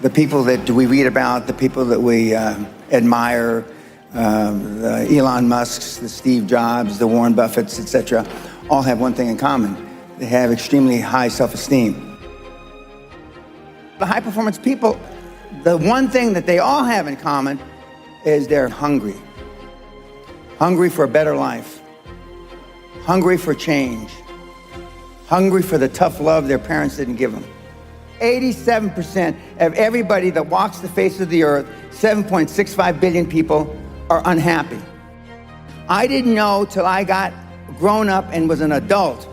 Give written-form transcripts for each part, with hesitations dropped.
The people that we read about, the people that we admire, the Elon Musks, the Steve Jobs, the Warren Buffetts, etc., all have one thing in common. They have extremely high self-esteem. The high-performance people, the one thing that they all have in common is they're hungry. Hungry for a better life. Hungry for change. Hungry for the tough love their parents didn't give them. 87% of everybody that walks the face of the earth, 7.65 billion people, are unhappy. I didn't know till I got grown up and was an adult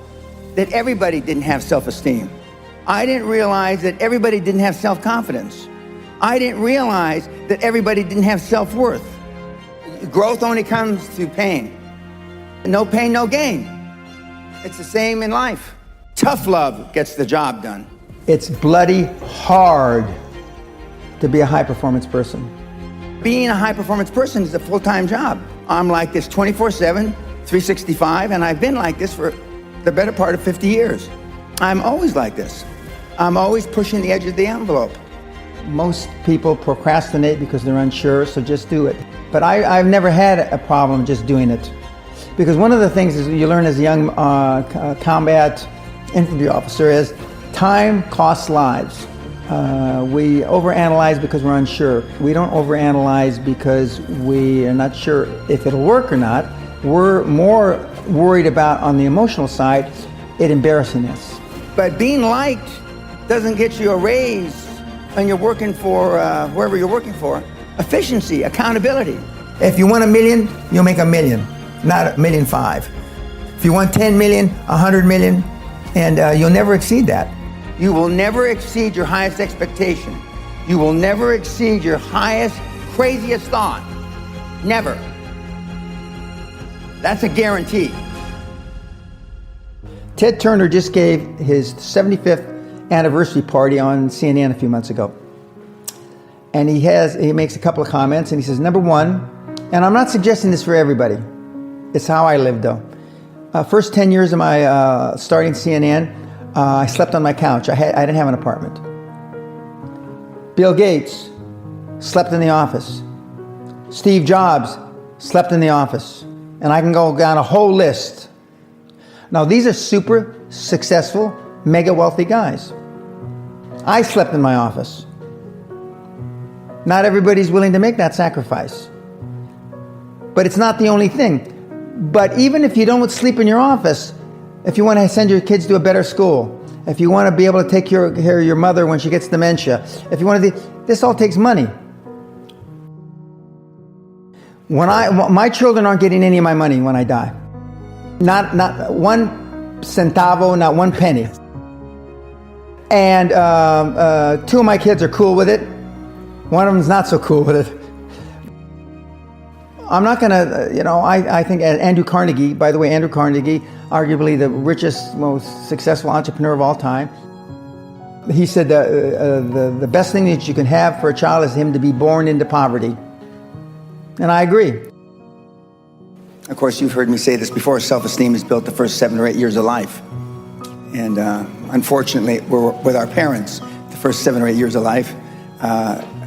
that everybody didn't have self-esteem. I didn't realize that everybody didn't have self-confidence. I didn't realize that everybody didn't have self-worth. Growth only comes through pain. No pain, no gain. It's the same in life. Tough love gets the job done. It's bloody hard to be a high-performance person. Being a high-performance person is a full-time job. I'm like this 24/7, 365, and I've been like this for the better part of 50 years. I'm always like this. I'm always pushing the edge of the envelope. Most people procrastinate because they're unsure, so just do it. But I've never had a problem just doing it. Because one of the things is you learn as a young combat infantry officer is time costs lives. We overanalyze because we're unsure. We don't overanalyze because we are not sure if it'll work or not. We're more worried about, on the emotional side, it embarrassing us. But being liked doesn't get you a raise when you're working for wherever you're working for. Efficiency, accountability. If you want $1 million, you'll make $1 million, not $1.5 million. If you want 10 million, 100 million, and you'll never exceed that. You will never exceed your highest expectation. You will never exceed your highest, craziest thought. Never. That's a guarantee. Ted Turner just gave his 75th anniversary party on CNN a few months ago. And he makes a couple of comments, and he says, number one, and I'm not suggesting this for everybody. It's how I lived, though. First 10 years of my starting CNN, I slept on my couch. I didn't have an apartment. Bill Gates slept in the office. Steve Jobs slept in the office. And I can go down a whole list. Now, these are super successful, mega wealthy guys. I slept in my office. Not everybody's willing to make that sacrifice. But it's not the only thing. But even if you don't sleep in your office, if you want to send your kids to a better school, if you want to be able to take care of your mother when she gets dementia, if you want to, this all takes money. My children aren't getting any of my money when I die. Not one centavo, not one penny. And two of my kids are cool with it. One of them's not so cool with it. I'm not going to, I think Andrew Carnegie, by the way, Andrew Carnegie, arguably the richest, most successful entrepreneur of all time, he said the best thing that you can have for a child is him to be born into poverty. And I agree. Of course, you've heard me say this before, self-esteem is built the first 7 or 8 years of life. And unfortunately, we're with our parents the first 7 or 8 years of life.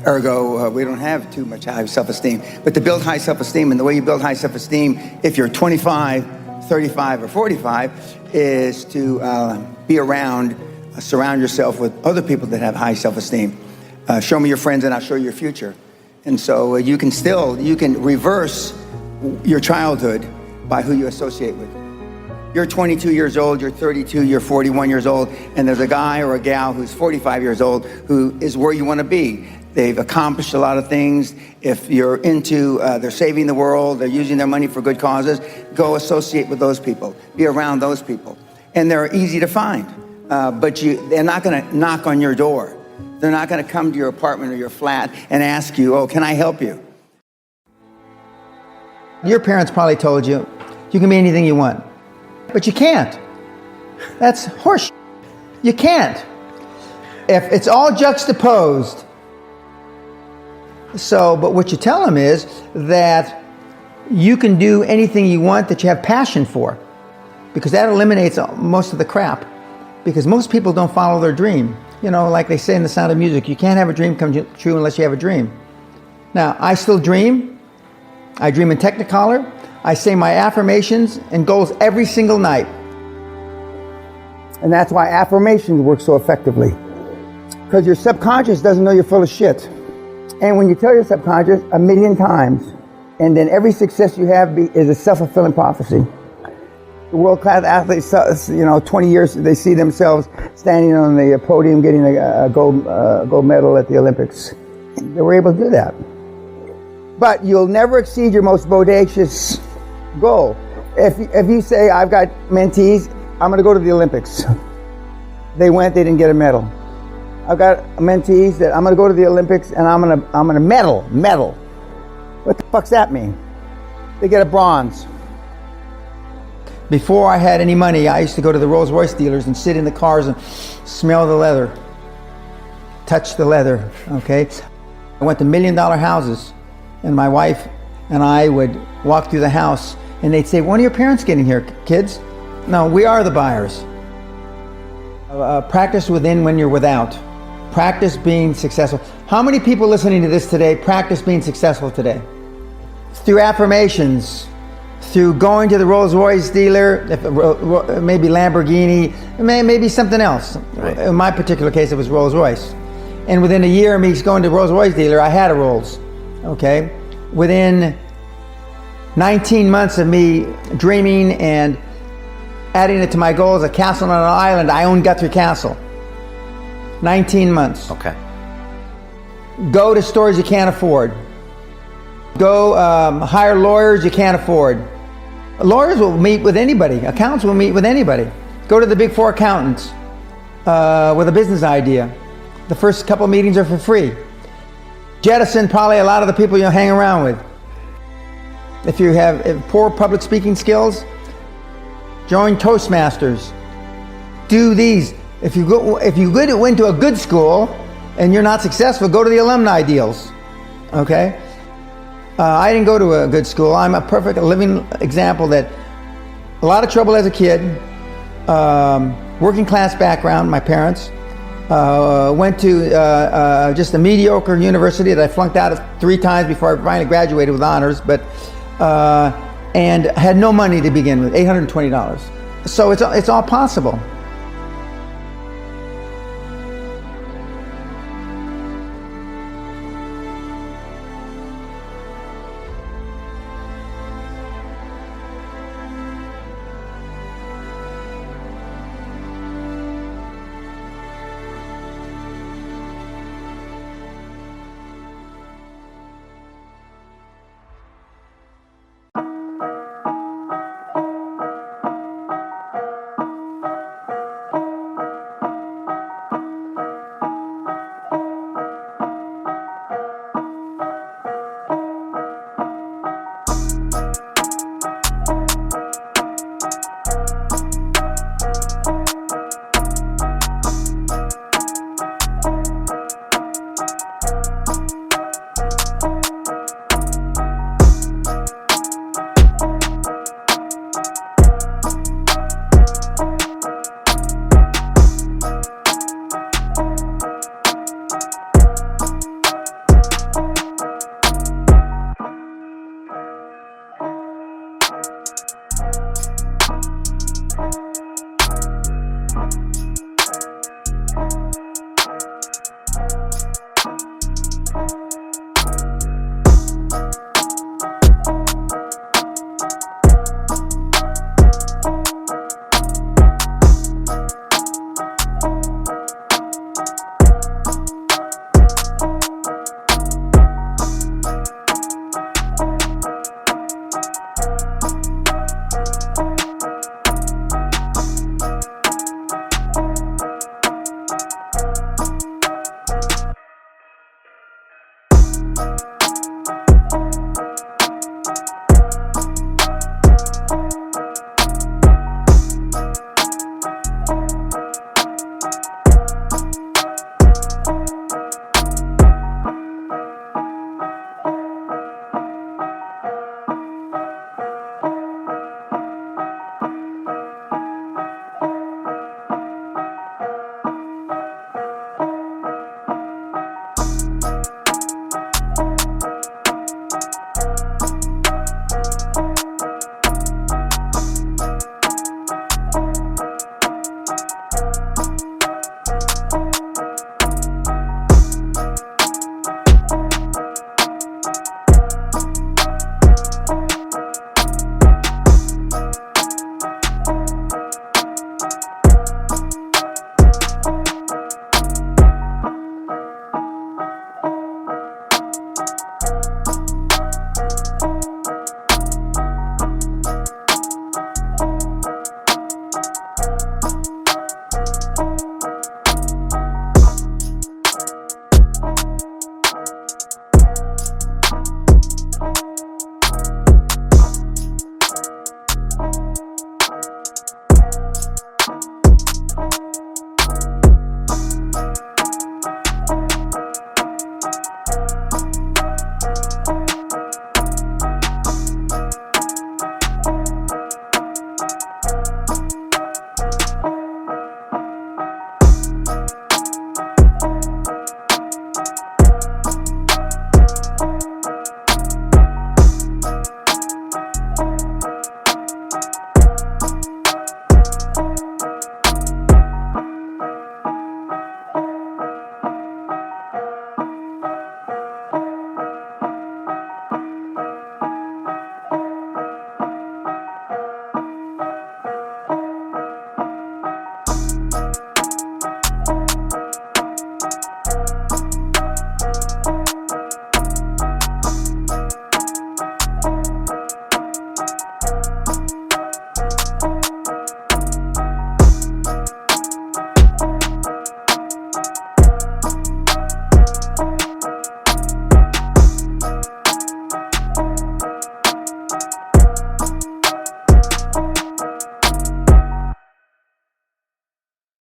Ergo, we don't have too much high self-esteem. But to build high self-esteem, and the way you build high self-esteem, if you're 25, 35, or 45, is to be around, surround yourself with other people that have high self-esteem. Show me your friends and I'll show you your future. And so you can reverse your childhood by who you associate with. You're 22 years old, you're 32, you're 41 years old, and there's a guy or a gal who's 45 years old who is where you want to be. They've accomplished a lot of things. If you're into, they're saving the world, they're using their money for good causes, go associate with those people. Be around those people. And they're easy to find, but they're not going to knock on your door. They're not going to come to your apartment or your flat and ask you, oh, can I help you? Your parents probably told you, you can be anything you want. But you can't. That's horse. You can't. If it's all juxtaposed. So, but what you tell them is that you can do anything you want that you have passion for. Because that eliminates most of the crap. Because most people don't follow their dream. You know, like they say in The Sound of Music, you can't have a dream come true unless you have a dream. Now, I still dream. I dream in Technicolor. I say my affirmations and goals every single night. And that's why affirmations work so effectively. Because your subconscious doesn't know you're full of shit. And when you tell your subconscious 1,000,000 times, and then every success you have is a self-fulfilling prophecy. The world-class athletes, 20 years, they see themselves standing on the podium getting a gold medal at the Olympics. They were able to do that. But you'll never exceed your most bodacious goal. If you say, I've got mentees, I'm going to go to the Olympics. They went, they didn't get a medal. I've got mentees that I'm going to go to the Olympics and I'm going to medal. What the fuck's that mean? They get a bronze. Before I had any money, I used to go to the Rolls-Royce dealers and sit in the cars and smell the leather, touch the leather, okay? I went to $1 million houses, and my wife and I would walk through the house and they'd say, when are your parents getting here, kids? No, we are the buyers. Practice within when you're without. Practice being successful. How many people listening to this today practice being successful today? Through affirmations, through going to the Rolls-Royce dealer, maybe Lamborghini, maybe something else. Right. In my particular case, it was Rolls-Royce. And within a year of me going to the Rolls-Royce dealer, I had a Rolls, okay? Within 19 months of me dreaming and adding it to my goals, a castle on an island, I own Guthrie Castle. 19 months. Okay. Go to stores you can't afford. Go hire lawyers you can't afford. Lawyers will meet with anybody. Accountants will meet with anybody. Go to the big four accountants with a business idea. The first couple meetings are for free. Jettison probably a lot of the people you hang around with. If you have poor public speaking skills, join Toastmasters. Do these. If you went to a good school and you're not successful, go to the alumni deals. Okay? I didn't go to a good school. I'm a perfect living example that a lot of trouble as a kid, working class background, my parents, went to just a mediocre university that I flunked out of 3 times before I finally graduated with honors, but and had no money to begin with, $820. So it's all possible.